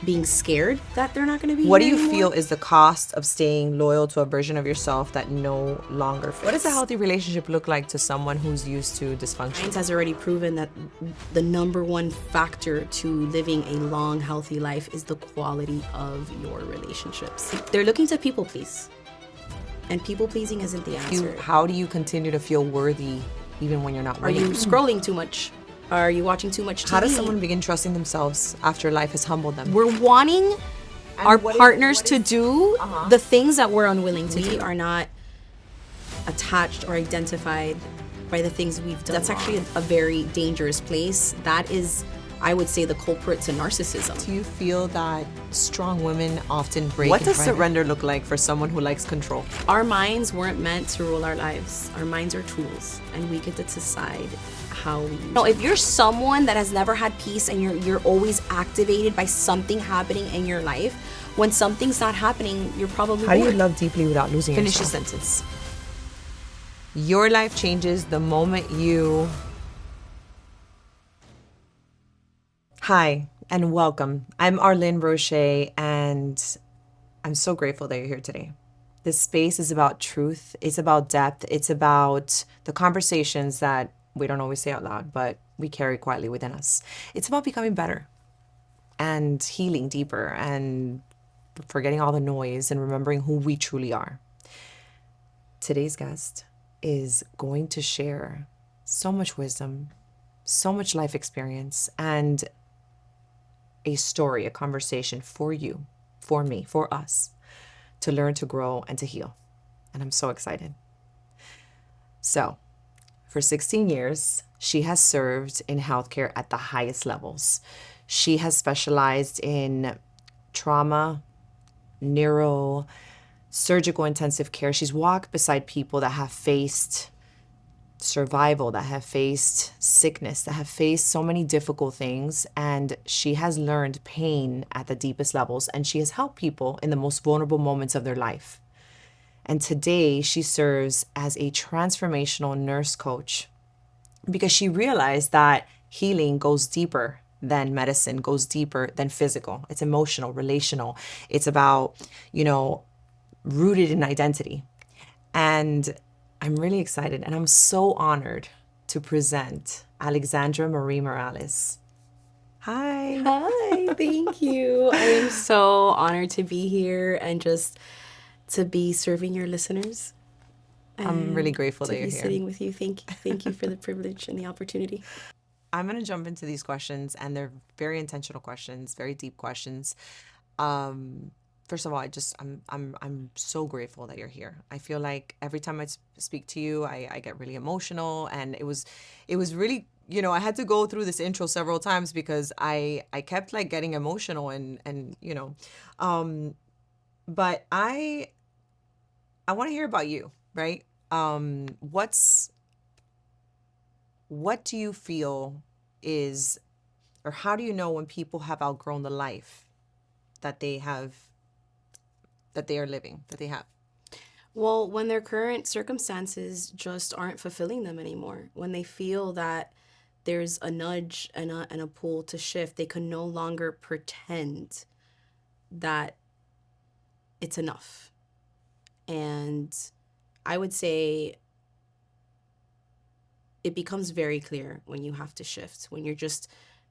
being scared that they're not going to be What do here you anymore. feel is the cost of staying loyal to a version of yourself that no longer fits? What does a healthy relationship look like to someone who's used to dysfunction? Science has already proven that the number one factor to living a long, healthy life is the quality of your relationships. They're looking to people please, and people pleasing isn't the answer. How do you continue to feel worthy even when you're not Are worthy? you scrolling too much? Are you watching too much TV? How does someone begin trusting themselves after life has humbled them? We're wanting our partners to do the things that we're unwilling to do. We are not attached or identified by the things we've done. That's actually a very dangerous place. That is, I would say, the culprit to narcissism. Do you feel that strong women often break? What in does private. surrender look like for someone who likes control? Our minds weren't meant to rule our lives. Our minds are tools, and we get to decide how we use them. If you're someone that has never had peace and you're always activated by something happening in your life, when something's not happening, you're probably How do you bored. love deeply without losing Finish the yourself? sentence. Your life changes the moment you... Hi, and welcome. I'm Arlene Roche, and I'm so grateful that you're here today. This space is about truth. It's about depth. It's about the conversations that we don't always say out loud, but we carry quietly within us. It's about becoming better and healing deeper and forgetting all the noise and remembering who we truly are. Today's guest is going to share so much wisdom, so much life experience, and a story, a conversation for you, for me, for us, to learn, to grow, and to heal. And I'm so excited. So, for 16 years, she has served in healthcare at the highest levels. She has specialized in trauma, neuro, surgical intensive care. She's walked beside people that have faced survival, that have faced sickness, that have faced so many difficult things. And she has learned pain at the deepest levels. And she has helped people in the most vulnerable moments of their life. And today she serves as a transformational nurse coach because she realized that healing goes deeper than medicine, goes deeper than physical. It's emotional, relational. It's about, rooted in identity. And I'm really excited and I'm so honored to present Alexandra Marie Morales. Hi. Hi, thank you. I am so honored to be here and just to be serving your listeners. I'm really grateful to that you're be here. sitting with you. Thank you for the privilege and the opportunity. I'm going to jump into these questions, and they're very intentional questions, very deep questions. First of all, I'm so grateful that you're here. I feel like every time I speak to you, I get really emotional, and it was really, I had to go through this intro several times because I kept like getting emotional and but I want to hear about you, right? What do you feel is, or how do you know when people have outgrown the life that they have, that they are living, that they have? Well, when their current circumstances just aren't fulfilling them anymore, when they feel that there's a nudge and a pull to shift, they can no longer pretend that it's enough. And I would say it becomes very clear when you have to shift, when you're just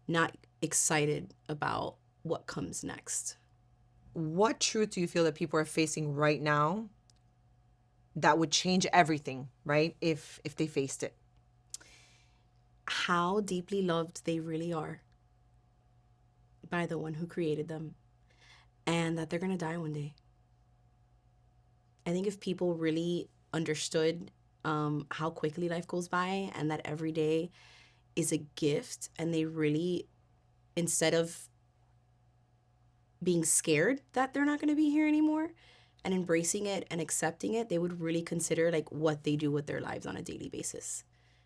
not excited about what comes next. What truth do you feel that people are facing right now that would change everything, right? If they faced it? How deeply loved they really are by the one who created them, and that they're going to die one day. I think if people really understood how quickly life goes by and that every day is a gift, and they really, instead of being scared that they're not going to be here anymore and embracing it and accepting it, they would really consider like what they do with their lives on a daily basis,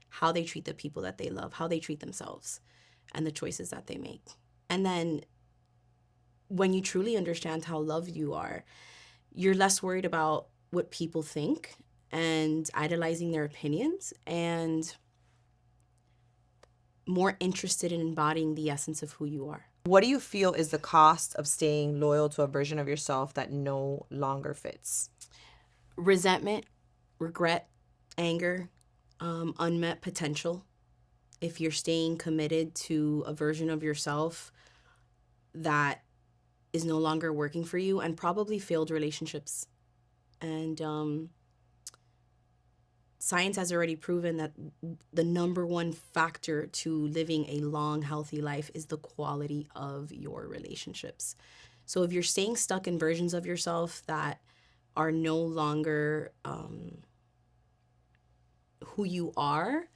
how they treat the people that they love, how they treat themselves, and the choices that they make. And then when you truly understand how loved you are, you're less worried about what people think and idolizing their opinions, and more interested in embodying the essence of who you are. What do you feel is the cost of staying loyal to a version of yourself that no longer fits? Resentment, regret, anger, unmet potential. If you're staying committed to a version of yourself that is no longer working for you, and probably failed relationships. And science has already proven that the number one factor to living a long, healthy life is the quality of your relationships. So if you're staying stuck in versions of yourself that are no longer who you are,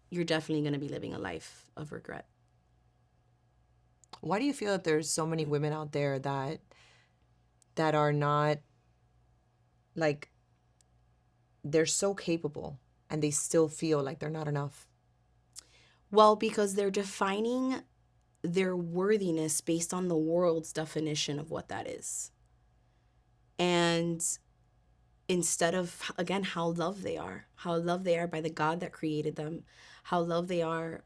you're definitely going to be living a life of regret. Why do you feel that there's so many women out there that are not, like, they're so capable and they still feel like they're not enough? Well, because they're defining their worthiness based on the world's definition of what that is. And instead of, again, how loved they are by the God that created them, how loved they are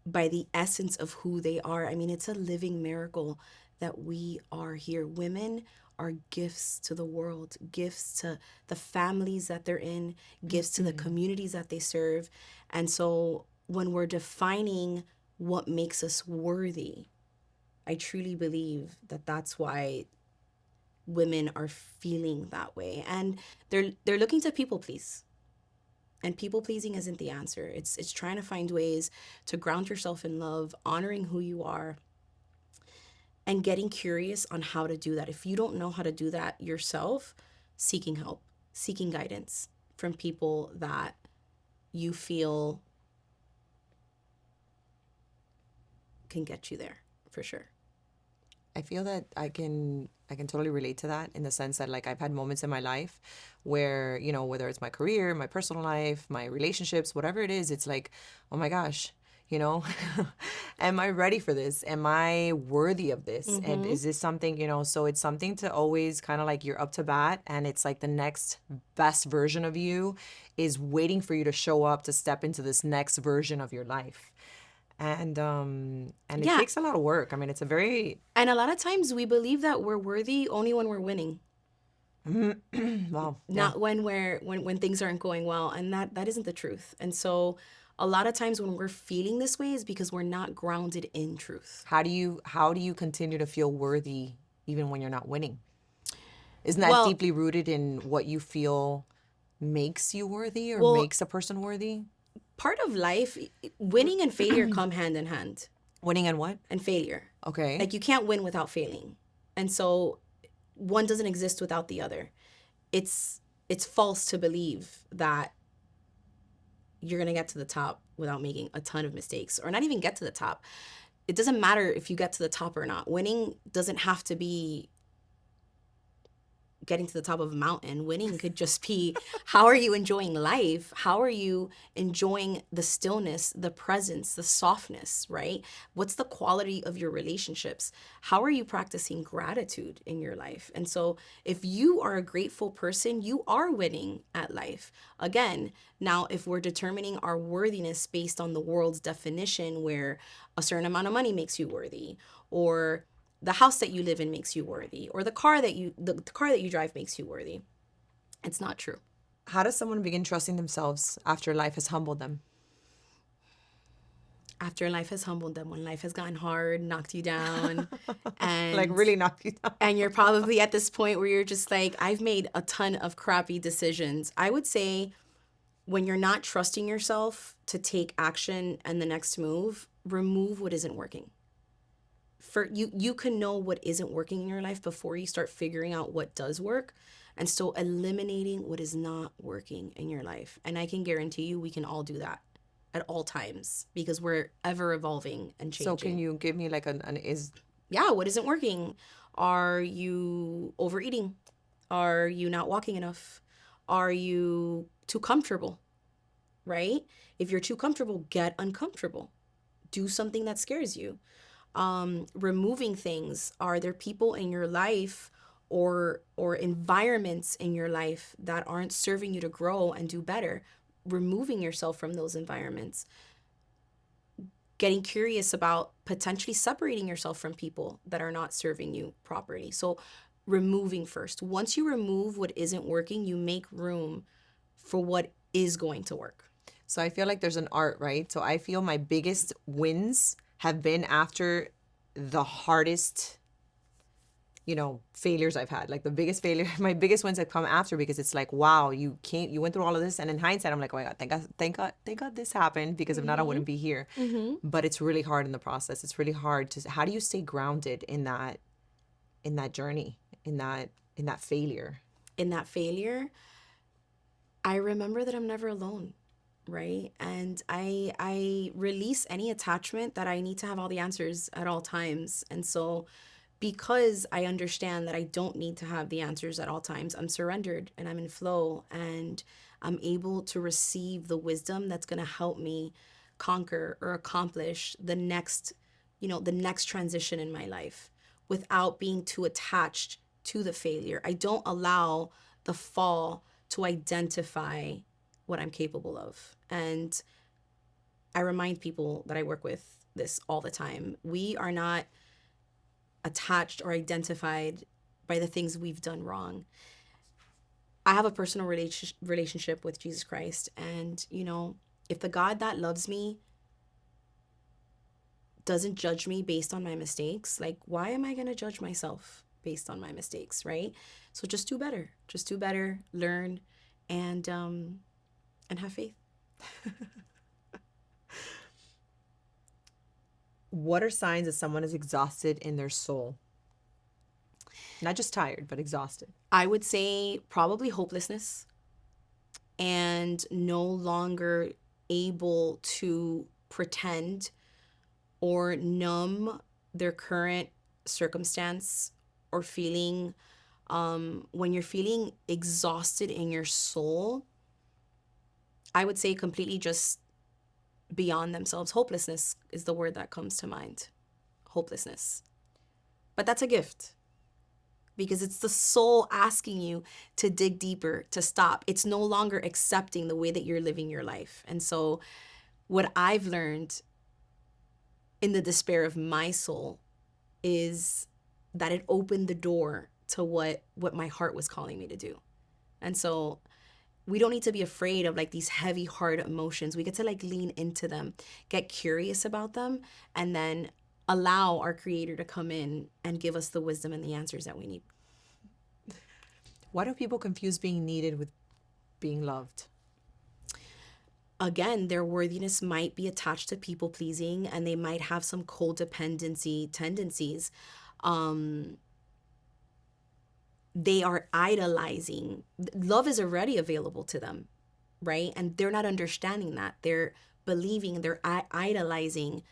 by the essence of who they are. I mean, it's a living miracle that we are here. Women are gifts to the world, gifts to the families that they're in, gifts to the communities that they serve. And so when we're defining what makes us worthy, I truly believe that that's why women are feeling that way. And they're looking to people please. And people pleasing isn't the answer. It's trying to find ways to ground yourself in love, honoring who you are, and getting curious on how to do that. If you don't know how to do that yourself, seeking help, seeking guidance from people that you feel can get you there for sure. I feel that I can totally relate to that, in the sense that, like, I've had moments in my life where, whether it's my career, my personal life, my relationships, whatever it is, it's like, oh my gosh, you know, am I ready for this? Am I worthy of this? And is this something, so it's something to always kind of, like, you're up to bat, and it's like the next best version of you is waiting for you to show up to step into this next version of your life. And it Yeah. takes a lot of work. I mean, it's a very And a lot of times we believe that we're worthy only when we're winning, wow, yeah. not when things aren't going well, and that isn't the truth. And so a lot of times when we're feeling this way is because we're not grounded in truth. How do you continue to feel worthy even when you're not winning? Isn't that Well, deeply rooted in what you feel makes you worthy, or well, makes a person worthy? part of life, winning and failure come hand in hand. Winning and what? And failure. Okay. Like you can't win without failing. And so one doesn't exist without the other. It's false to believe that you're going to get to the top without making a ton of mistakes, or not even get to the top. It doesn't matter if you get to the top or not. Winning doesn't have to be getting to the top of a mountain. Winning could just be, how are you enjoying life? How are you enjoying the stillness, the presence, the softness, right? What's the quality of your relationships? How are you practicing gratitude in your life? And so if you are a grateful person, you are winning at life. Again, now if we're determining our worthiness based on the world's definition, where a certain amount of money makes you worthy, or the house that you live in makes you worthy, or the car that you drive makes you worthy, it's not true. How does someone begin trusting themselves after life has humbled them? After life has humbled them, when life has gotten hard, knocked you down, Like, and really knock you down. and you're probably at this point where you're just like, I've made a ton of crappy decisions. I would say when you're not trusting yourself to take action and the next move, remove what isn't working. For you can know what isn't working in your life before you start figuring out what does work, and so eliminating what is not working in your life. And I can guarantee you we can all do that at all times because we're ever evolving and So can changing. you give me, like, an is Yeah, what isn't working? Are you overeating? Are you not walking enough? Are you too comfortable? Right? If you're too comfortable, get uncomfortable. Do something that scares you. Removing things. Are there people in your life or environments in your life that aren't serving you to grow and do better? Removing yourself from those environments. getting curious about potentially separating yourself from people that are not serving you properly. So removing first. Once you remove what isn't working, you make room for what is going to work. So I feel like there's an art, right? So I feel my biggest wins have been after the hardest, failures I've had. Like the biggest failure, my biggest wins have come after, because it's like, wow, you went through all of this. And in hindsight, I'm like, oh my God, thank God this happened, because if not, I wouldn't be here. But it's really hard in the process. It's really hard how do you stay grounded in that journey, in that failure? In that failure, I remember that I'm never alone, right? And I release any attachment that I need to have all the answers at all times. And so because I understand that I don't need to have the answers at all times, I'm surrendered and I'm in flow, and I'm able to receive the wisdom that's going to help me conquer or accomplish the next transition in my life without being too attached to the failure. I don't allow the fall to identify what I'm capable of. And I remind people that I work with this all the time. We are not attached or identified by the things we've done wrong. I have a personal relationship with Jesus Christ. And, if the God that loves me doesn't judge me based on my mistakes, like, why am I going to judge myself based on my mistakes, right? So just do better. Just do better, learn, and have faith. What are signs that someone is exhausted in their soul? Not just tired, but exhausted. I would say probably hopelessness and no longer able to pretend or numb their current circumstance or feeling. When you're feeling exhausted in your soul, I would say completely just beyond themselves. Hopelessness is the word that comes to mind. Hopelessness. But that's a gift, because it's the soul asking you to dig deeper, to stop. It's no longer accepting the way that you're living your life. And so what I've learned in the despair of my soul is that it opened the door to what my heart was calling me to do. And so we don't need to be afraid of like these heavy, hard emotions. We get to like lean into them, get curious about them, and then allow our creator to come in and give us the wisdom and the answers that we need. Why do people confuse being needed with being loved? Again, their worthiness might be attached to people pleasing, and they might have some codependency tendencies. They are idolizing. Love is already available to them, right? And they're not understanding that. They're believing, they're idolizing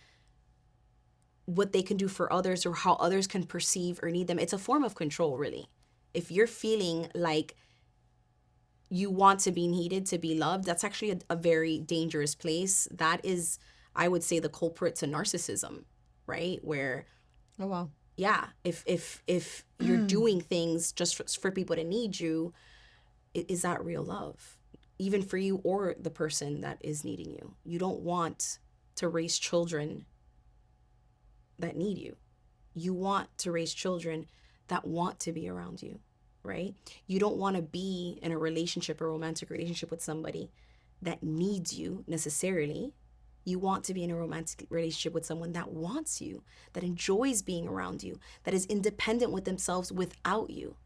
what they can do for others or how others can perceive or need them. It's a form of control, really. If you're feeling like you want to be needed, to be loved, that's actually a very dangerous place. That is, I would say, the culprit to narcissism, right? Where, Oh, wow. yeah, if you're doing things just for people to need you, is that real love? Even for you or the person that is needing you. You don't want to raise children that need you. You want to raise children that want to be around you, right? You don't want to be in a relationship, a romantic relationship with somebody that needs you necessarily. You want to be in a romantic relationship with someone that wants you, that enjoys being around you, that is independent with themselves without you.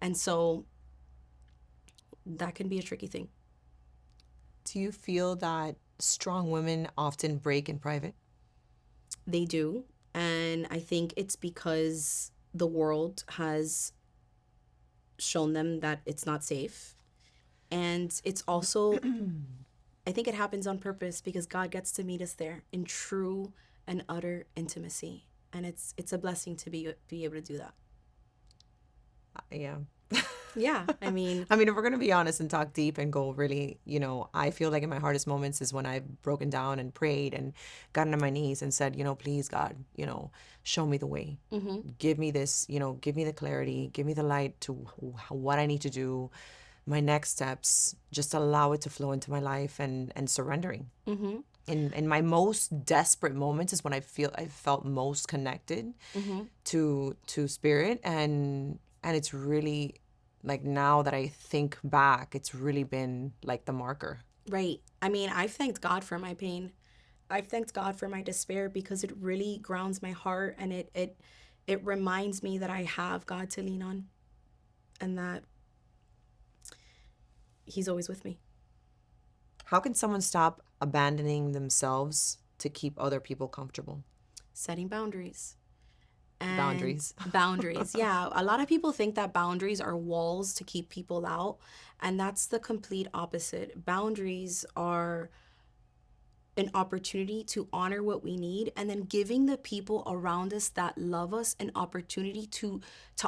And so that can be a tricky thing. Do you feel that strong women often break in private? They do. And I think it's because the world has shown them that it's not safe. And it's also, I think it happens on purpose because God gets to meet us there in true and utter intimacy. And it's a blessing to be able to do that. Yeah. Yeah, I mean, if we're going to be honest and talk deep and go really, I feel like in my hardest moments is when I've broken down and prayed and gotten on my knees and said, please, God, show me the way. Give me this, give me the clarity, give me the light to what I need to do, my next steps, just allow it to flow into my life and surrendering. In my most desperate moments is when I felt most connected to spirit, and it's really like, now that I think back, it's really been like the marker. Right. I mean, I've thanked God for my pain. I've thanked God for my despair because it really grounds my heart, and it reminds me that I have God to lean on, and that he's always with me. How can someone stop abandoning themselves to keep other people comfortable? Setting boundaries. And Boundaries. boundaries. Yeah, a lot of people think that boundaries are walls to keep people out, and that's the complete opposite. Boundaries are an opportunity to honor what we need, and then giving the people around us that love us an opportunity to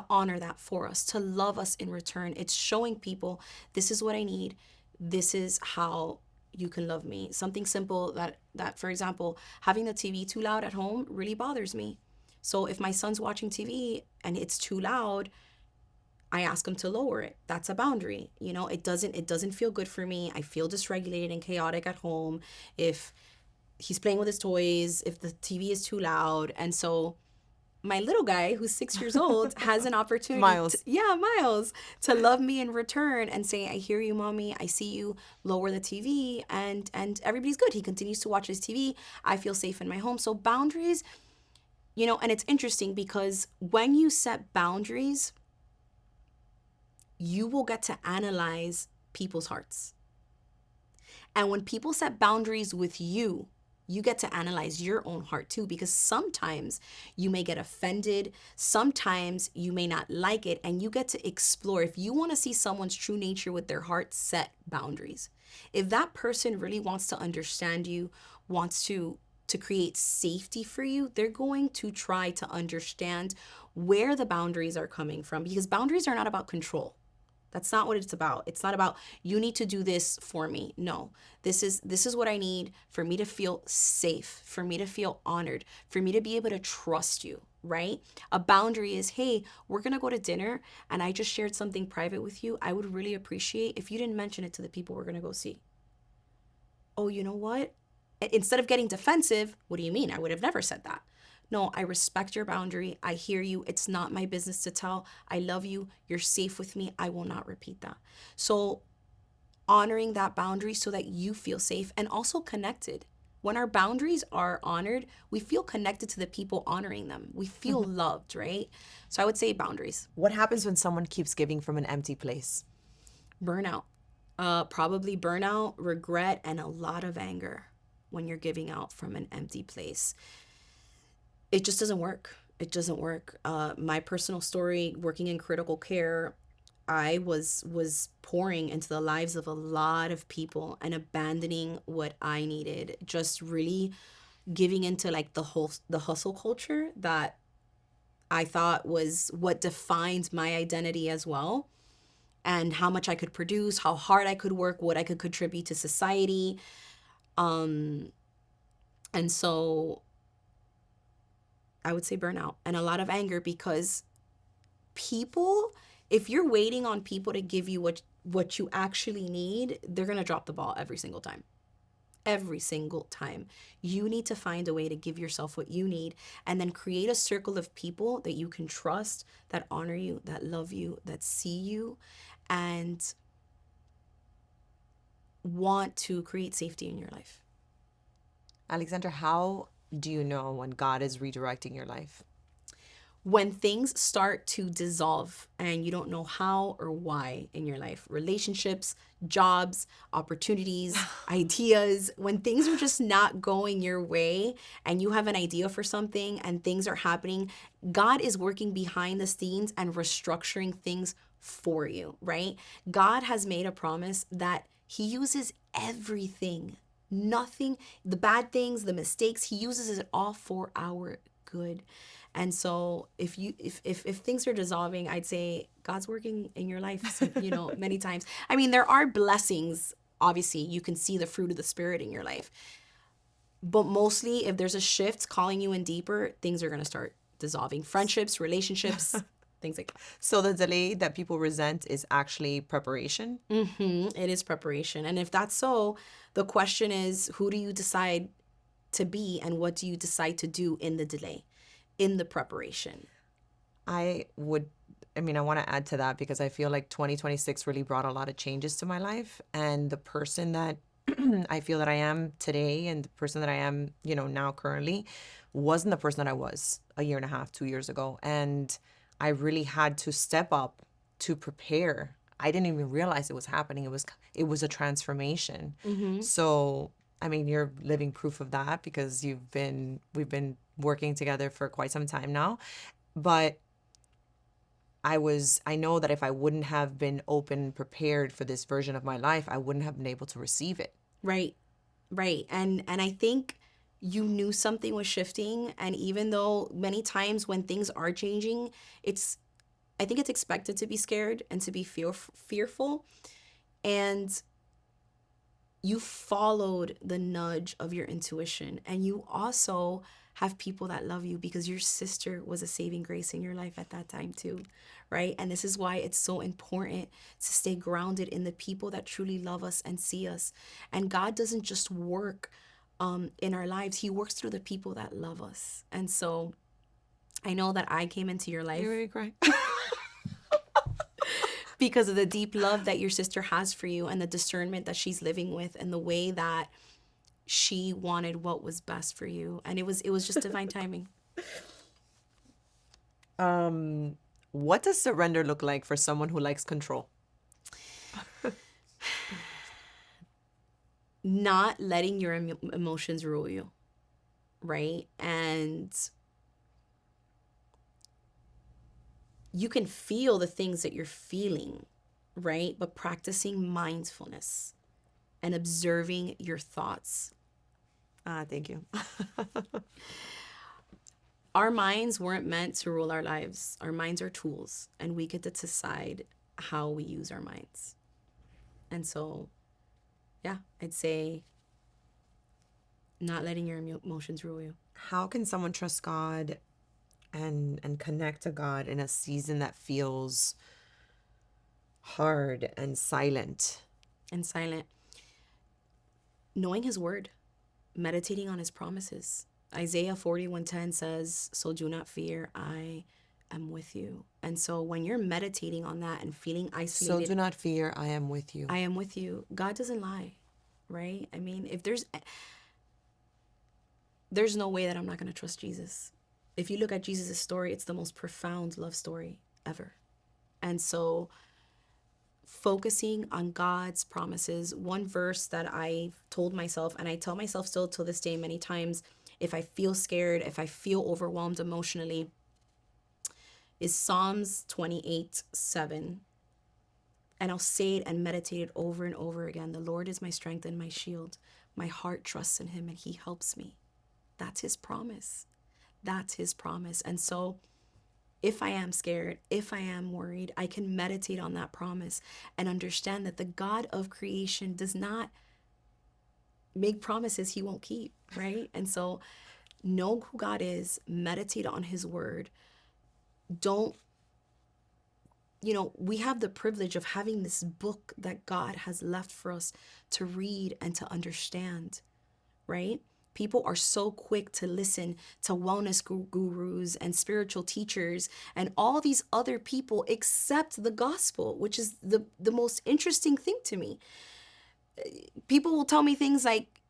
honor that for us, to love us in return. It's showing people, this is what I need, this is how you can love me. Something simple, that for example, having the TV too loud at home really bothers me. So if my son's watching TV and it's too loud, I ask him to lower it. That's a boundary. It doesn't feel good for me. I feel dysregulated and chaotic at home if he's playing with his toys, if the TV is too loud. And so my little guy, who's 6 years old, has an opportunity to, Miles. yeah, Miles, to love me in return and say, I hear you, mommy. I see you. Lower the TV, and everybody's good. He continues to watch his TV. I feel safe in my home. So boundaries, and it's interesting because when you set boundaries, you will get to analyze people's hearts. And when people set boundaries with you, you get to analyze your own heart too, because sometimes you may get offended, sometimes you may not like it, and you get to explore. If you want to see someone's true nature with their heart, set boundaries. If that person really wants to understand you, wants to create safety for you, they're going to try to understand where the boundaries are coming from, because boundaries are not about control. That's not what it's about. It's not about, you need to do this for me. No. This is what I need for me to feel safe, for me to feel honored, for me to be able to trust you, right? A boundary is, hey, we're going to go to dinner and I just shared something private with you. I would really appreciate if you didn't mention it to the people we're going to go see. Oh, you know what? Instead of getting defensive, what do you mean? I would have never said that. No, I respect your boundary. I hear you. It's not my business to tell. I love you. You're safe with me. I will not repeat that. So, honoring that boundary so that you feel safe and also connected. When our boundaries are honored, we feel connected to the people honoring them. We feel loved, right? So, I would say boundaries. What happens when someone keeps giving from an empty place? Burnout. Probably burnout, regret, and a lot of anger when you're giving out from an empty place. It just doesn't work. It doesn't work. My personal story, working in critical care, I was pouring into the lives of a lot of people and abandoning what I needed. Just really giving into like the hustle culture that I thought was what defined my identity as well, and how much I could produce, how hard I could work, what I could contribute to society. Um, and so I would say burnout and a lot of anger, because people, if you're waiting on people to give you what you actually need, they're going to drop the ball every single time. Every single time. You need to find a way to give yourself what you need, and then create a circle of people that you can trust, that honor you, that love you, that see you, and want to create safety in your life. Alexandra, how do you know when God is redirecting your life? When things start to dissolve and you don't know how or why in your life, relationships, jobs, opportunities, ideas, when things are just not going your way and you have an idea for something and things are happening, God is working behind the scenes and restructuring things for you, right? God has made a promise that He uses everything, nothing, the bad things, the mistakes, He uses it all for our good. And so if things are dissolving, I'd say God's working in your life, many times. I mean, there are blessings. Obviously, you can see the fruit of the Spirit in your life. But mostly, if there's a shift calling you in deeper, things are going to start dissolving. Friendships, relationships. things like that. So the delay that people resent is actually preparation. It is preparation. And if that's so, the question is, who do you decide to be and what do you decide to do in the delay, in the preparation? I would, I mean, I want to add to that because I feel like 2026 really brought a lot of changes to my life. And the person that I feel that I am today and the person that I am, now currently wasn't the person that I was a year and a half, 2 years ago. And I really had to step up to prepare. I didn't even realize it was happening. It was a transformation. So, I mean, you're living proof of that because we've been working together for quite some time now. But I know that if I wouldn't have been open and prepared for this version of my life, I wouldn't have been able to receive it. Right. Right. And I think you knew something was shifting, and even though many times when things are changing, it's I think it's expected to be scared and to be fearful, and you followed the nudge of your intuition, and you also have people that love you because your sister was a saving grace in your life at that time too, right? And this is why it's so important to stay grounded in the people that truly love us and see us. And God doesn't just work in our lives, he works through the people that love us. And so I know that I came into your You're life really crying. because of the deep love that your sister has for you and the discernment that she's living with and the way that she wanted what was best for you, and it was just divine timing. What does surrender look like for someone who likes control? Not letting your emotions rule you, right? And you can feel the things that you're feeling, right? But practicing mindfulness and observing your thoughts. Thank you. Our minds weren't meant to rule our lives. Our minds are tools, and we get to decide how we use our minds. And so, yeah, I'd say not letting your emotions rule you. How can someone trust God and connect to God in a season that feels hard and silent? And silent, knowing his word, meditating on his promises. Isaiah 41:10 says, "So do not fear, I am with you." And so when you're meditating on that and feeling So do isolated, not fear, I am with you. I am with you. God doesn't lie, right? I mean, if there's no way that I'm not going to trust Jesus. If you look at Jesus' story, it's the most profound love story ever. And so focusing on God's promises, one verse that I told myself, and I tell myself still till this day many times, if I feel scared, if I feel overwhelmed emotionally, is Psalms 28:7. And I'll say it and meditate it over and over again. The Lord is my strength and my shield. My heart trusts in him and he helps me. That's his promise. That's his promise. And so if I am scared, if I am worried, I can meditate on that promise and understand that the God of creation does not make promises he won't keep, right? And so know who God is, meditate on his word. Don't, we have the privilege of having this book that God has left for us to read and to understand, right? People are so quick to listen to wellness gurus and spiritual teachers and all these other people accept the gospel, which is the most interesting thing to me. People will tell me things like,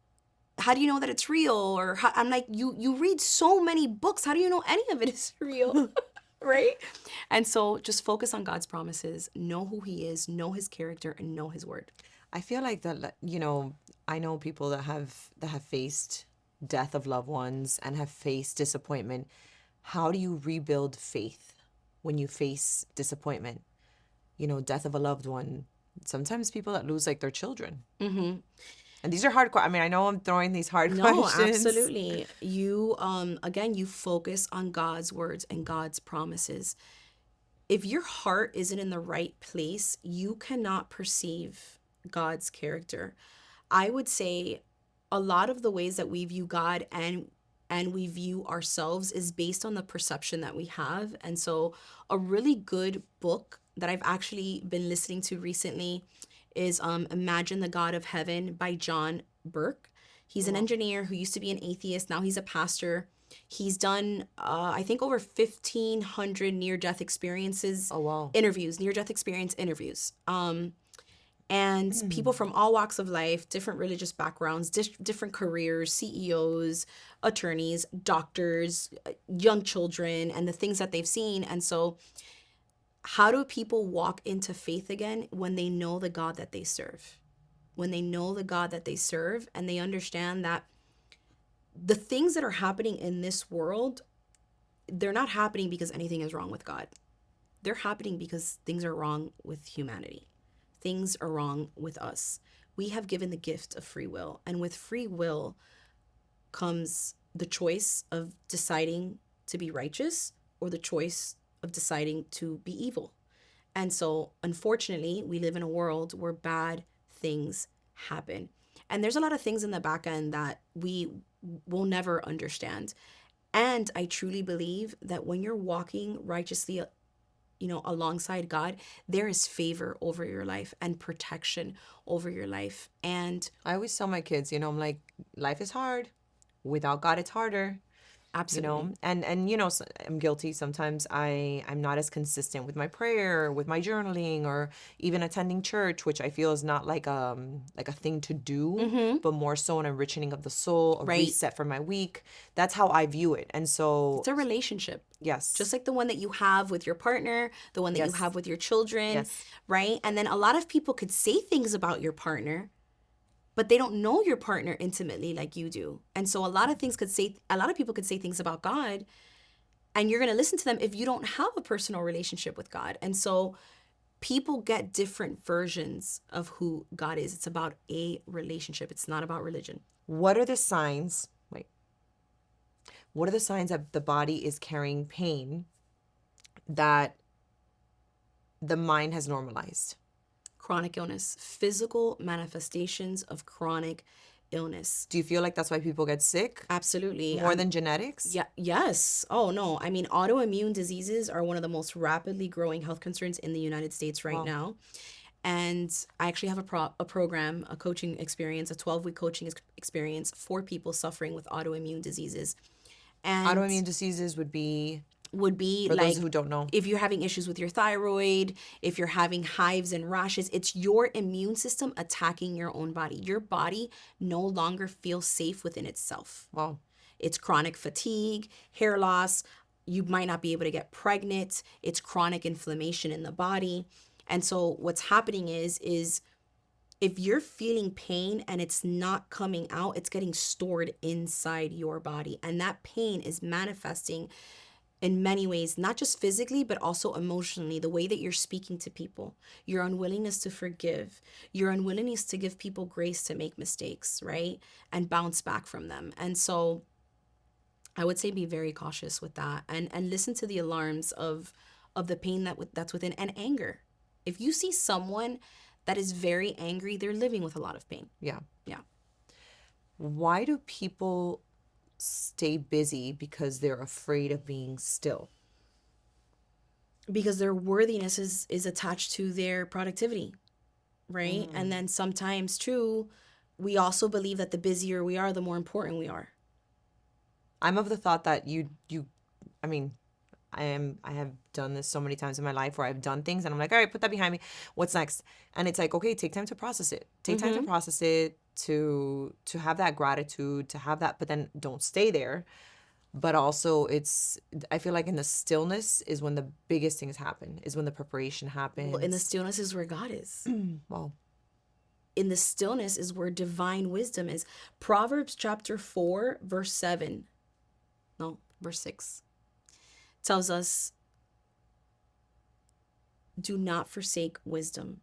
how do you know that it's real? Or I'm like, you read so many books. How do you know any of it is real? Right? And so just focus on God's promises, know who he is, know his character, and know his word. I feel like that, I know people that have faced death of loved ones and have faced disappointment. How do you rebuild faith when you face disappointment? Death of a loved one. Sometimes people that lose like their children. And these are hard. I mean, I know I'm throwing these hard No, questions. absolutely. You again, you focus on God's words and God's promises. If your heart isn't in the right place, you cannot perceive God's character. I would say a lot of the ways that we view God and and we view ourselves is based on the perception that we have. And so, a really good book that I've actually been listening to recently is Imagine the God of Heaven by John Burke. He's an Wow. engineer who used to be an atheist. Now he's a pastor. He's done, I think, over 1,500 near death experiences, Oh, wow. interviews, near death experience interviews. And people from all walks of life, different religious backgrounds, different careers, CEOs, attorneys, doctors, young children, and the things that they've seen. And so, how do people walk into faith again when they know the God that they serve? When they know the God that they serve and they understand that the things that are happening in this world, they're not happening because anything is wrong with God. They're happening because things are wrong with humanity. Things are wrong with us. We have given the gift of free will, and with free will comes the choice of deciding to be righteous or the choice of deciding to be evil. And so, unfortunately, we live in a world where bad things happen. And there's a lot of things in the back end that we will never understand. And I truly believe that when you're walking righteously, alongside God, there is favor over your life and protection over your life. And I always tell my kids, I'm like, life is hard. Without God, it's harder. absolutely. And I'm guilty sometimes. I'm not as consistent with my prayer, with my journaling, or even attending church, which I feel is not like a thing to do, Mm-hmm. but more so an enriching of the soul, a Right. reset for my week. That's how I view it. And so, It's a relationship. yes. Just like the one that you have with your partner, the one that you Yes. have with your children, Yes. right? And then a lot of people could say things about your partner, but they don't know your partner intimately like you do. And so a lot of people could say things about God, and you're going to listen to them if you don't have a personal relationship with God. And so people get different versions of who God is. It's about a relationship. It's not about religion. What are the signs? Wait. What are the signs that the body is carrying pain that the mind has normalized? Chronic illness, physical manifestations of chronic illness. Do you feel like that's why people get sick Absolutely. more than genetics? Yeah, yes. Oh no. I mean, autoimmune diseases are one of the most rapidly growing health concerns in the United States right Wow. now. And I actually have a program, a coaching experience, a 12-week coaching experience for people suffering with autoimmune diseases. And Autoimmune diseases would be, would be for those like who don't know. if you're having issues with your thyroid, if you're having hives and rashes, it's your immune system attacking your own body. Your body no longer feels safe within itself. Wow. It's chronic fatigue, hair loss. You might not be able to get pregnant. It's chronic inflammation in the body. And so what's happening is if you're feeling pain and it's not coming out, it's getting stored inside your body. And that pain is manifesting in many ways, not just physically, but also emotionally, the way that you're speaking to people, your unwillingness to forgive, your unwillingness to give people grace to make mistakes, right? And bounce back from them. And so I would say be very cautious with that and listen to the alarms of the pain that's within, and anger. If you see someone that is very angry, they're living with a lot of pain. Yeah. Yeah. Why do people stay busy? Because they're afraid of being still. Because their worthiness is attached to their productivity, right? And then sometimes too, we also believe that the busier we are, the more important we are. I'm of the thought that I mean, I have done this so many times in my life where I've done things and I'm like, all right, put that behind me. What's next? And it's like, okay, take time to process it. Take time to process it, to have that gratitude, to have that, but then don't stay there. But also I feel like in the stillness is when the biggest things happen, is when the preparation Well, in the happens. stillness is where God is. Wow. In the stillness is where divine wisdom is. Proverbs chapter 4, verse 7. No, verse 6 tells us, do not forsake wisdom,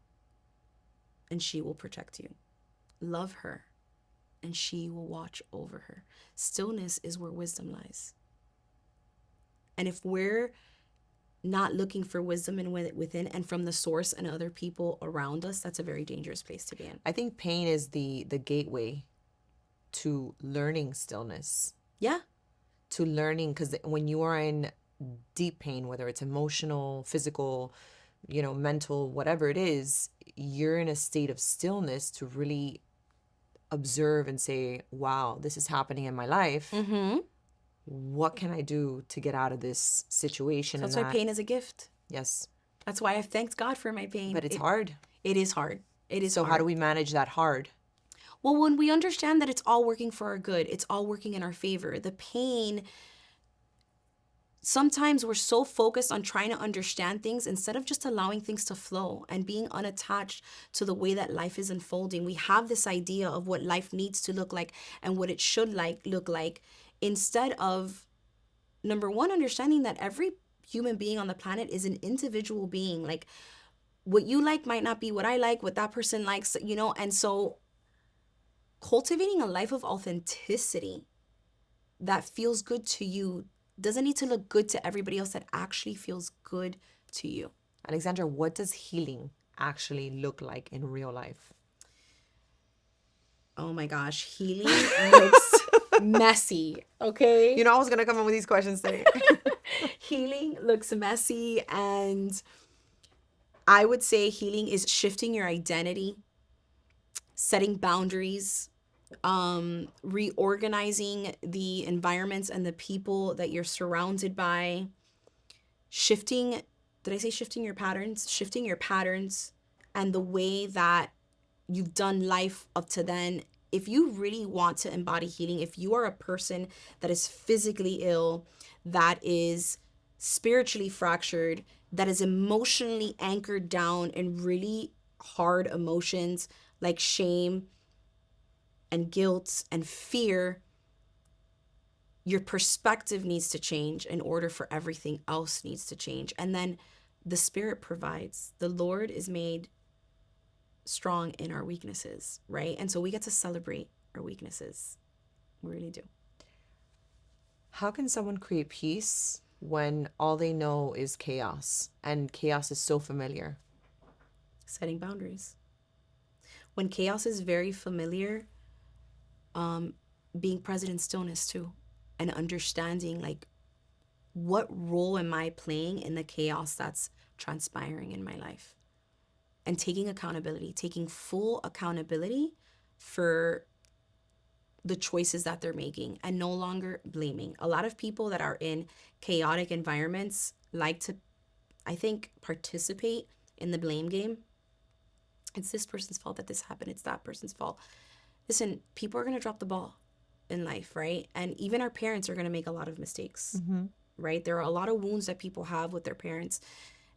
and she will protect you. Love her, and she will watch over her. Stillness is where wisdom lies. And if we're not looking for wisdom within and from the source and other people around us, that's a very dangerous place to be in. I think pain is the gateway to learning stillness. Yeah. to learning, because when you are in deep pain, whether it's emotional, physical, mental, whatever it is, you're in a state of stillness to really observe and say, wow, this is happening in my life. Mm-hmm. What can I do to get out of this situation? So And that's why that, pain is a gift. yes, That's why I've thanked God for my pain. but it's hard. It is hard. It is So how do hard. we manage that hard? Well, when we understand that it's all working for our good, it's all working in our favor. The pain, sometimes we're so focused on trying to understand things instead of just allowing things to flow and being unattached to the way that life is unfolding. We have this idea of what life needs to look like and what it should look like, instead of, number one, understanding that every human being on the planet is an individual being. Like, what you like might not be what I like, what that person likes, and so cultivating a life of authenticity that feels good to you doesn't need to look good to everybody else, that actually feels good to you. Alexandra, what does healing actually look like in real life? Oh my gosh, healing looks messy, okay? I was going to come up with these questions today. Healing looks messy, and I would say healing is shifting your identity, setting boundaries, reorganizing the environments and the people that you're surrounded by, shifting, did I say shifting your patterns? Shifting your patterns and the way that you've done life up to then. If you really want to embody healing, if you are a person that is physically ill, that is spiritually fractured, that is emotionally anchored down in really hard emotions like shame and guilt and fear, your perspective needs to change in order for everything else needs to change. And then the Spirit provides. The Lord is made strong in our weaknesses, right? And so we get to celebrate our weaknesses. We really do. How can someone create peace when all they know is chaos and chaos is so familiar? Setting boundaries. When chaos is very familiar, being present in stillness too, and understanding, like, what role am I playing in the chaos that's transpiring in my life? And taking accountability, taking full accountability for the choices that they're making, and no longer blaming. A lot of people that are in chaotic environments like to, I think, participate in the blame game. It's this person's fault that this happened. It's that person's fault. Listen, people are going to drop the ball in life, right? And even our parents are going to make a lot of mistakes, right? There are a lot of wounds that people have with their parents.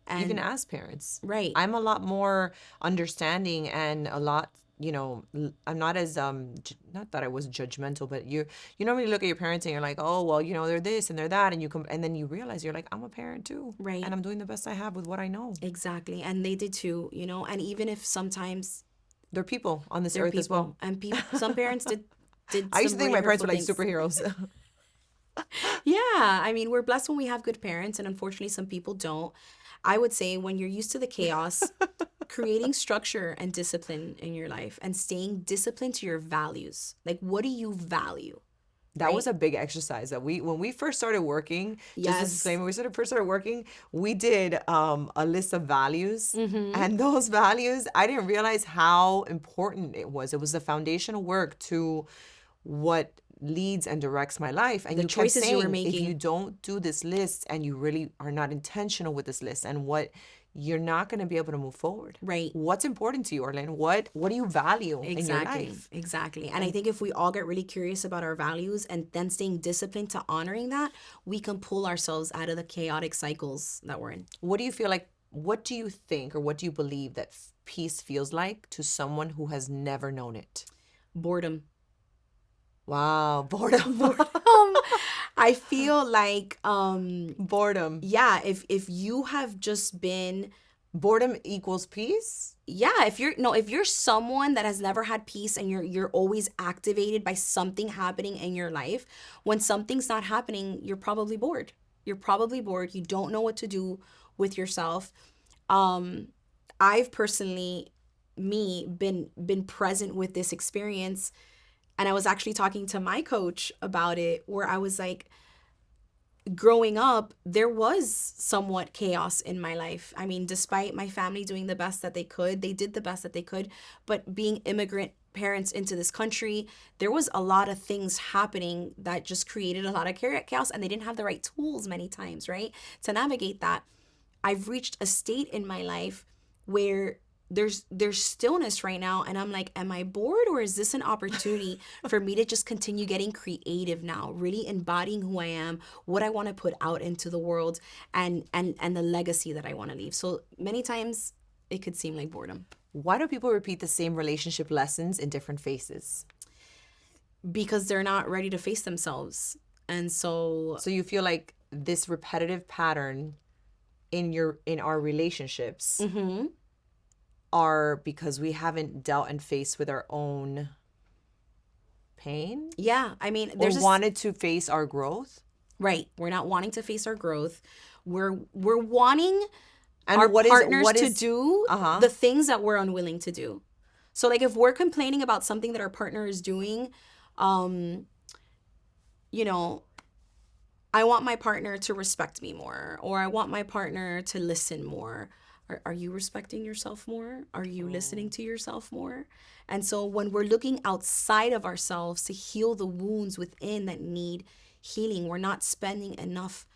And Even as parents. right. I'm a lot more understanding and a lot, I'm not as, not that I was judgmental, but you normally look at your parents and you're like, oh, well, they're this and they're that. And and then you realize you're like, I'm a parent too. Right. And I'm doing the best I have with what I know. Exactly. And they did too, and even if sometimes They're people on this they're earth people, as well. and some parents did I used some to think really my parents were hurtful like things. superheroes. Yeah, I mean, we're blessed when we have good parents, and unfortunately some people don't. I would say when you're used to the chaos, creating structure and discipline in your life and staying disciplined to your values. Like, what do you value? That was a big exercise that when we first started working, just a Yes. disclaimer, first started working, we did a list of values. And those values, I didn't realize how important it was. It was the foundational work to what leads and directs my life. And The you kept choices you were saying, if making. you don't do this list and you really are not intentional with this list and what you're not going to be able to move forward. Right. What's important to you, Orlin? What do you value in your Exactly. life? Exactly. And I think if we all get really curious about our values and then staying disciplined to honoring that, we can pull ourselves out of the chaotic cycles that we're in. What do you feel like? What do you think or what do you believe that peace feels like to someone who has never known it? Boredom. Wow, boredom. I feel like Boredom. yeah, if you have just been, Boredom equals peace? yeah, if you're someone that has never had peace and you're always activated by something happening in your life, when something's not happening, you're probably bored. You're probably bored. You don't know what to do with yourself. I've personally, been present with this experience, and I was actually talking to my coach about it, where I was like, growing up, there was somewhat chaos in my life. I mean, despite my family doing the best that they could, they did the best that they could. But being immigrant parents into this country, there was a lot of things happening that just created a lot of chaos, and they didn't have the right tools many times, right, to navigate that. I've reached a state in my life where there's stillness right now, and I'm like, am I bored, or is this an opportunity for me to just continue getting creative now, really embodying who I am, what I want to put out into the world, and the legacy that I want to leave. So many times it could seem like boredom. Why do people repeat the same relationship lessons in different phases? Because they're not ready to face themselves. And so So you feel like this repetitive pattern in our relationships are because we haven't dealt and faced with our own pain yeah, I mean, or there's this, wanted to face our growth. right, we're not wanting to face our growth. We're wanting And our what partners to is do uh-huh. the things that we're unwilling to do. So like if we're complaining about something that our partner is doing, um, you know, I want my partner to respect me more, or I want my partner to listen more. Are you respecting yourself more? Are you listening to yourself more? And so when we're looking outside of ourselves to heal the wounds within that need healing, we're not spending enough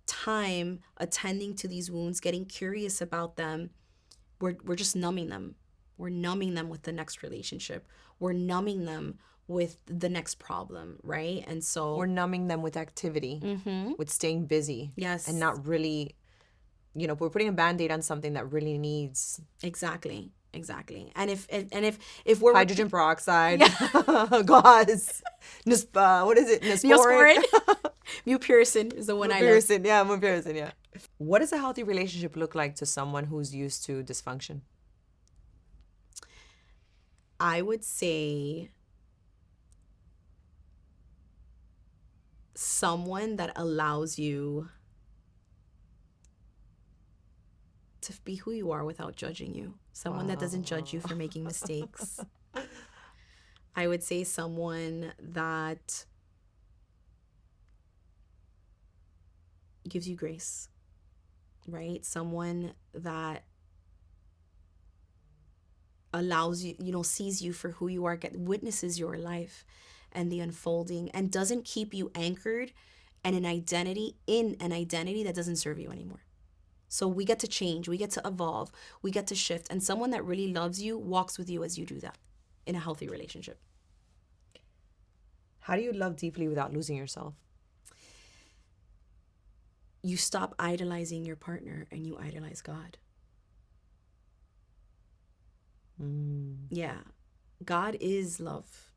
time attending to these wounds, getting curious about them. We're just numbing them. We're numbing them with the next relationship. We're numbing them with the next problem, right? And We're so, numbing them with activity, with staying busy, and yes, not really, we're putting a band-aid on something that really needs exactly, exactly. And if we're hydrogen peroxide, yeah, gauze, what is it? Neosporin. Neosporin, Mupiricin is the one I love. Mupiricin, yeah, Mupiricin, yeah. What does a healthy relationship look like to someone who's used to dysfunction? I would say someone that allows you to be who you are without judging you. Someone that doesn't judge you for making mistakes. I would say someone that gives you grace, right? Someone that allows you, sees you for who you are, witnesses your life and the unfolding, and doesn't keep you anchored and in an identity that doesn't serve you anymore. So we get to change, we get to evolve, we get to shift. And someone that really loves you walks with you as you do that in a healthy relationship. How do you love deeply without losing yourself? You stop idolizing your partner and you idolize God. Yeah. God is love.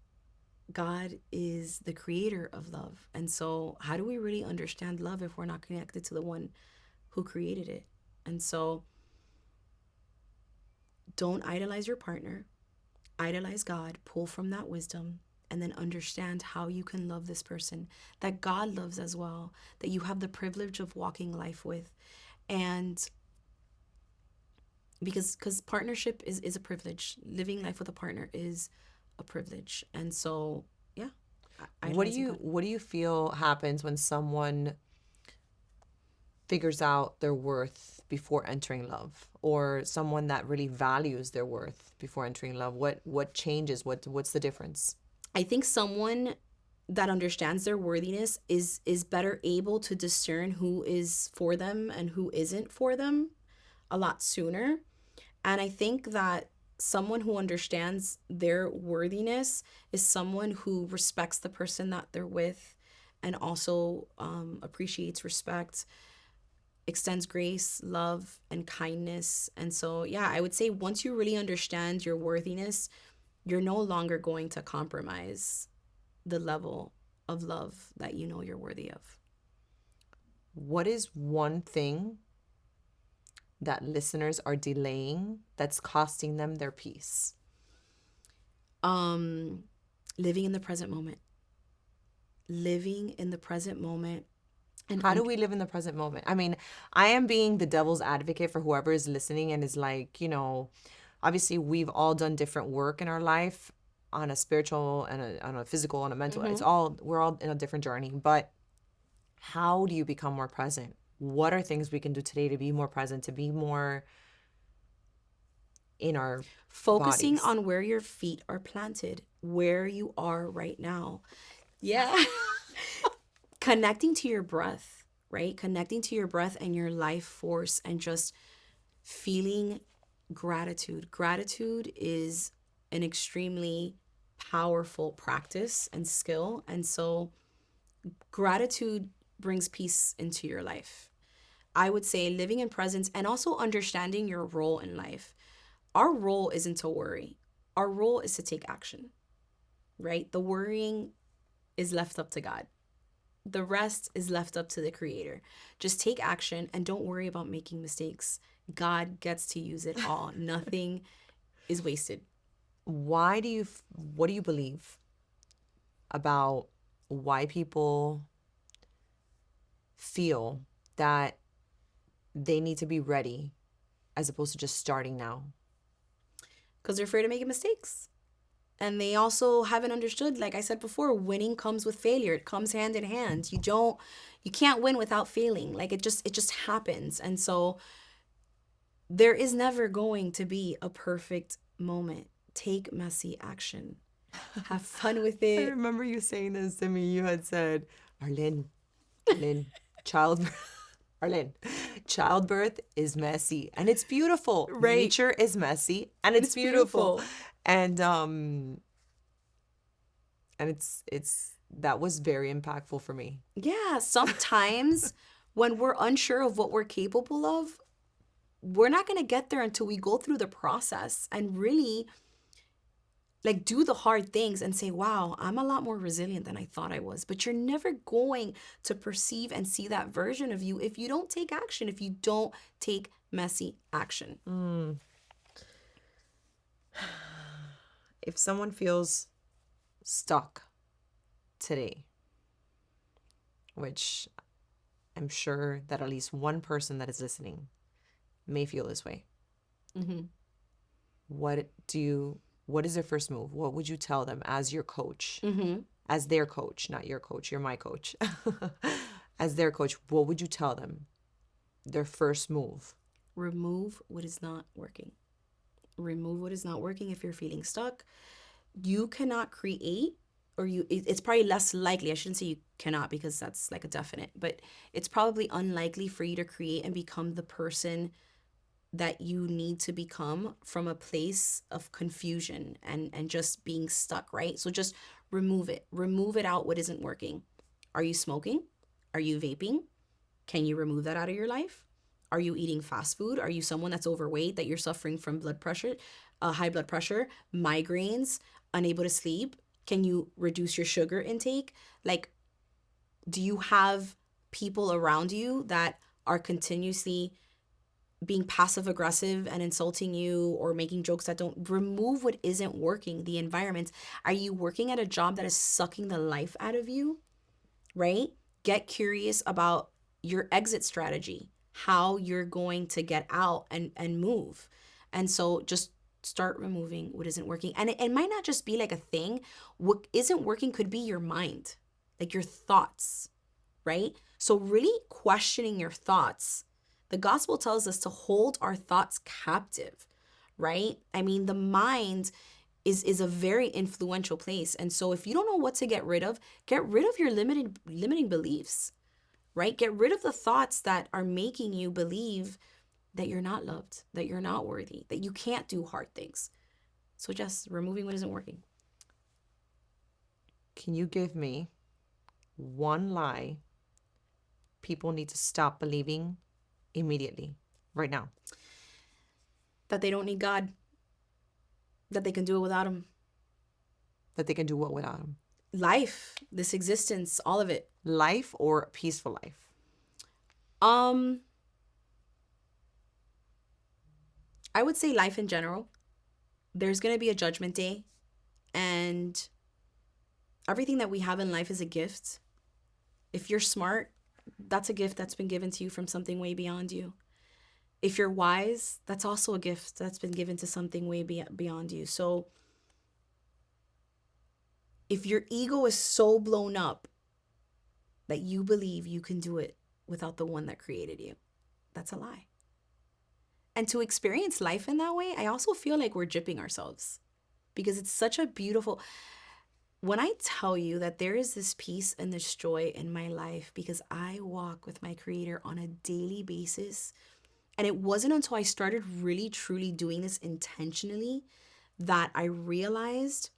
God is the creator of love. And so how do we really understand love if we're not connected to the one who created it? And so don't idolize your partner. Idolize God, pull from that wisdom, and then understand how you can love this person that God loves as well, that you have the privilege of walking life with. And because partnership is a privilege. Living life with a partner is a privilege. And so, yeah. What do you feel happens when someone figures out their worth before entering love, or someone that really values their worth before entering love? What changes? What's the difference? I think someone that understands their worthiness is better able to discern who is for them and who isn't for them a lot sooner. And I think that someone who understands their worthiness is someone who respects the person that they're with, and also appreciates respect, extends grace, love, and kindness. And so, yeah, I would say once you really understand your worthiness, you're no longer going to compromise the level of love that you know you're worthy of. What is one thing that listeners are delaying that's costing them their peace? Living in the present moment. Living in the present moment. And How do we live in the present moment? I mean, I am being the devil's advocate for whoever is listening and is like, obviously we've all done different work in our life on a spiritual and on a physical and a mental. We're all in a different journey. But How do you become more present? What are things we can do today to be more present, to be more in our Focusing bodies? on where your feet are planted, where you are right now. Yeah. Connecting to your breath, right? Connecting to your breath and your life force and just feeling gratitude. Gratitude is an extremely powerful practice and skill. And so gratitude brings peace into your life. I would say living in presence and also understanding your role in life. Our role isn't to worry, our role is to take action, right? The worrying is left up to God. The rest is left up to the creator. Just take action and don't worry about making mistakes. God gets to use it all. Nothing is wasted. What do you believe about why people feel that they need to be ready as opposed to just starting now? Because they're afraid of making mistakes. And they also haven't understood, like I said before, winning comes with failure. It comes hand in hand. You can't win without failing. Like it just happens. And so there is never going to be a perfect moment. Take messy action. Have fun with I it. remember you saying this to me. You had said, Arlene, childbirth, Arlene, childbirth is messy and it's beautiful. Right. Nature is messy and And it's it's beautiful. beautiful. And it's that was very impactful for me. Yeah, sometimes when we're unsure of what we're capable of, we're not going to get there until we go through the process and really like do the hard things and say, wow, I'm a lot more resilient than I thought I was. But you're never going to perceive and see that version of you if you don't take action, if you don't take messy action. If someone feels stuck today, which I'm sure that at least one person that is listening may feel this way. Mm-hmm. What do you what is their first move? What would you tell them as your coach? Mm-hmm. As their coach, not your coach, you're my coach. As their coach, what would you tell them? Their first move. Remove what is not working. Remove what is not working if you're feeling stuck. You cannot create, or it's probably less likely. I shouldn't say you cannot because that's like a definite, but it's probably unlikely for you to create and become the person that you need to become from a place of confusion and just being stuck, right? So just remove it. Remove it out what isn't working. Are you smoking? Are you vaping? Can you remove that out of your life? Are you eating fast food? Are you someone that's overweight, that you're suffering from blood pressure, high blood pressure, migraines, unable to sleep? Can you reduce your sugar intake? Like, do you have people around you that are continuously being passive aggressive and insulting you or making jokes that don't remove what isn't working? The environment. Are you working at a job that is sucking the life out of you? Right? Get curious about your exit strategy, how you're going to get out and move. And so just start removing what isn't working. And it might not just be like a thing. What isn't working could be your mind, like your thoughts, right? So really questioning your thoughts. The gospel tells us to hold our thoughts captive, right? I mean, the mind is a very influential place. And so if you don't know what to get rid of your limiting beliefs, right? Get rid of the thoughts that are making you believe that you're not loved, that you're not worthy, that you can't do hard things. So just removing what isn't working. Can you give me one lie people need to stop believing immediately, right now? That they don't need God, that they can do it without him. That they can do what without them? Life, this existence, all of it. Life or a peaceful life? Um, I would say life in general. There's going to be a judgment day, and everything that we have in life is a gift. If you're smart, that's a gift that's been given to you from something way beyond you. If you're wise, that's also a gift that's been given to something way beyond you. So if your ego is so blown up that you believe you can do it without the one that created you. That's a lie. And to experience life in that way, I also feel like we're gypping ourselves because it's such a beautiful. When I tell you that there is this peace and this joy in my life because I walk with my creator on a daily basis, and it wasn't until I started really truly doing this intentionally that I realized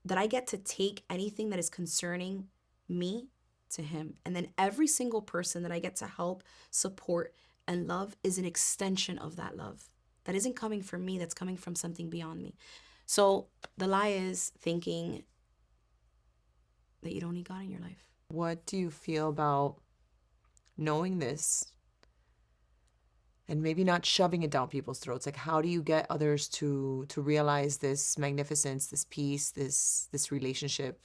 that I get to take anything that is concerning me to him. And then every single person that I get to help, support, and love is an extension of that love. That isn't coming from me, that's coming from something beyond me. So the lie is thinking that you don't need God in your life. What do you feel about knowing this and maybe not shoving it down people's throats? Like, how do you get others to realize this magnificence, this peace, this relationship?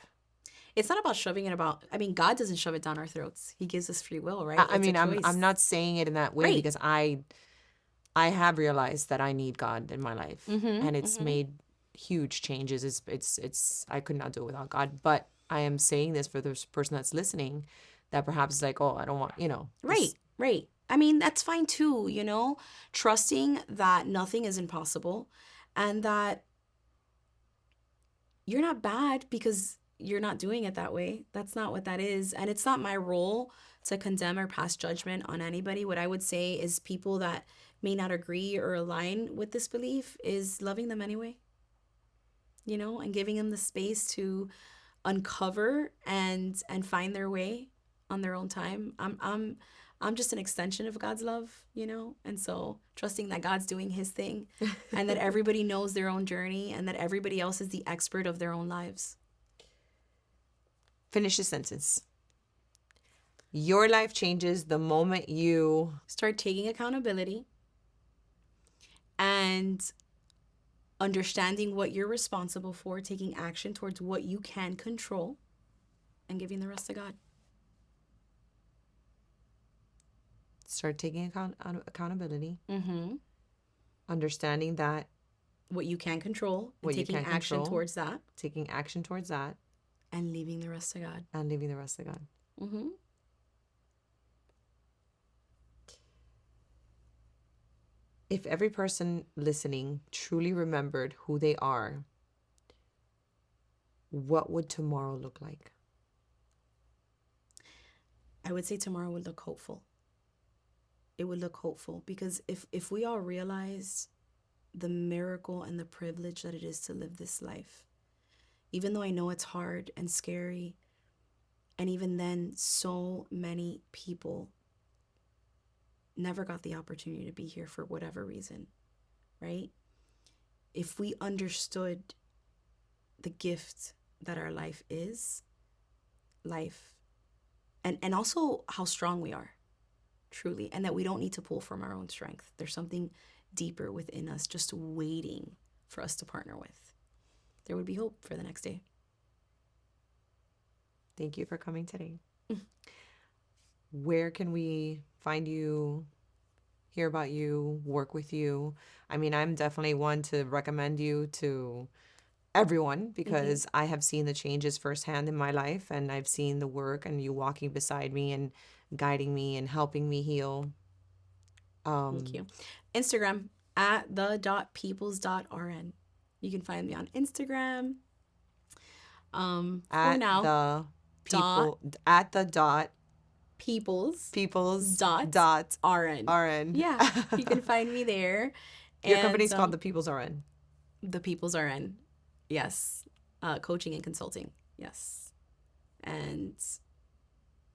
It's not about shoving it about, I mean, God doesn't shove it down our throats. He gives us free will, right? I It's a mean, I'm choice. not saying it in that way Right. because I have realized that I need God in my life, and it's made huge changes. It's I could not do it without God. But I am saying this for this person that's listening, that perhaps is like, oh, I don't want, Right, this. right. I mean, that's fine too, trusting that nothing is impossible and that you're not bad because you're not doing it that way. That's not what that is. And it's not my role to condemn or pass judgment on anybody. What I would say is people that may not agree or align with this belief is loving them anyway, and giving them the space to uncover and find their way on their own time. I'm just an extension of God's love. And so trusting that God's doing his thing and that everybody knows their own journey and that everybody else is the expert of their own lives. Finish the sentence. Your life changes the moment you Start taking accountability and understanding what you're responsible for, taking action towards what you can control, and giving the rest to God. start taking accountability, Mm-hmm. understanding that What you can control and what you taking can action control, towards that, taking action towards that, and leaving the rest to God. and leaving the rest to God. Mm-hmm. If every person listening truly remembered who they are, what would tomorrow look like? I would say tomorrow would look hopeful. It would look hopeful because if we all realized the miracle and the privilege that it is to live this life, even though I know it's hard and scary, and even then, so many people never got the opportunity to be here for whatever reason, right? If we understood the gift that our life is, life, and also how strong we are, truly, and that we don't need to pull from our own strength. There's something deeper within us just waiting for us to partner with. There would be hope for the next day. Thank you for coming today. Where can we find you, hear about you, work with you? I mean, I'm definitely one to recommend you to everyone because I have seen the changes firsthand in my life, and I've seen the work and you walking beside me and guiding me and helping me heal. Thank you. Instagram at the.peoples.rn. You can find me on Instagram. For At now, the dot people, at the dot peoples people's dot dot rn. RN. Yeah, you can find me there. Your And company's called the People's RN. the peoples RN. Yes. Coaching and consulting. Yes. And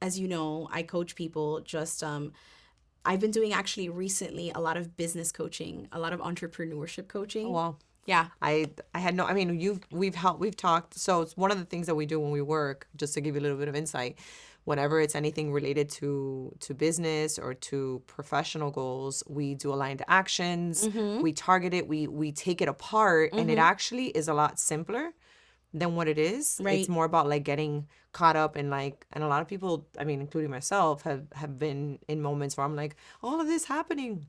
as you know, I coach people just I've been doing actually recently a lot of business coaching, a lot of entrepreneurship Oh coaching. wow. Yeah. I had no, I mean, we've talked. So it's one of the things that we do when we work, just to give you a little bit of insight. Whenever it's anything related to business or to professional goals, we do aligned actions. We target it. We take it apart, and it actually is a lot simpler than what it is. It's Right. more about like getting caught up in like, and a lot of people, I mean, including myself, have been in moments where I'm like, all of this happening.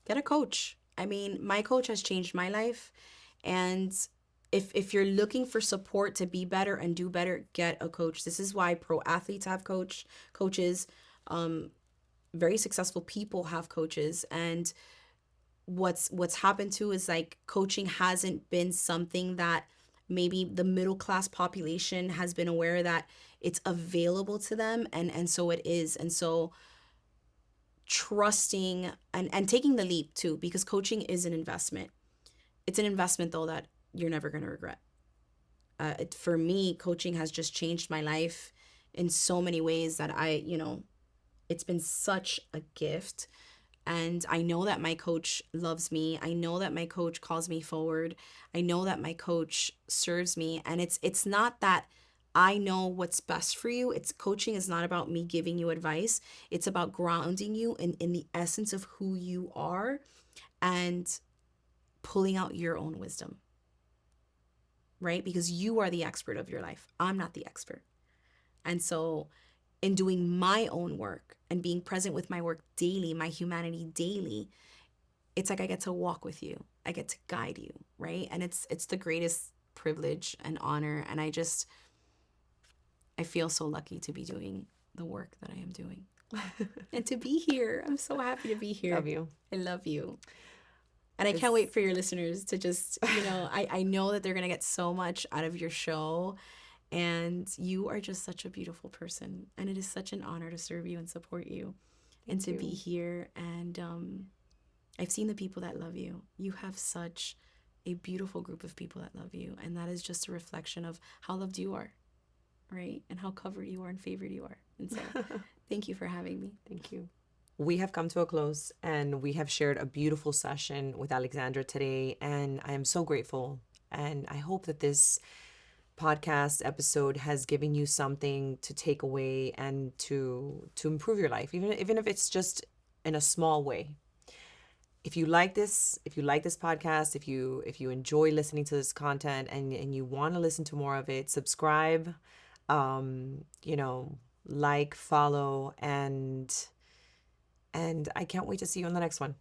Get a coach. I mean, my coach has changed my life. And If you're looking for support to be better and do better, get a coach. This is why pro athletes have coaches. Very successful people have coaches. And what's happened too is like coaching hasn't been something that maybe the middle class population has been aware that it's available to them, and so it is. And so trusting and taking the leap too, because coaching is an investment. It's an investment though that you're never going to regret. For me, coaching has just changed my life in so many ways that it's been such a gift. And I know that my coach loves me. I know that my coach calls me forward. I know that my coach serves me. And it's not that I know what's best for you. It's coaching is not about me giving you advice. It's about grounding you in the essence of who you are and pulling out your own wisdom, right? Because you are the expert of your life. I'm not the expert. And so in doing my own work and being present with my work daily, my humanity daily, it's like I get to walk with you. I get to guide you, right? And it's the greatest privilege and honor. And I feel so lucky to be doing the work that I am doing. And to be here. I'm so happy to be here. Love you. I love you. And I can't wait for your listeners to just, I know that they're going to get so much out of your show. And you are just such a beautiful person. And it is such an honor to serve you and support you and to be here. And I've seen the people that love you. You have such a beautiful group of people that love you. And that is just a reflection of how loved you are, right? And how covered you are and favored you are. And so thank you for having me. Thank you. We have come to a close and we have shared a beautiful session with Alexandra today. And I am so grateful. And I hope that this podcast episode has given you something to take away and to improve your life, even if it's just in a small way. If you like this podcast, if you enjoy listening to this content and you want to listen to more of it, subscribe, like, follow, and I can't wait to see you on the next one.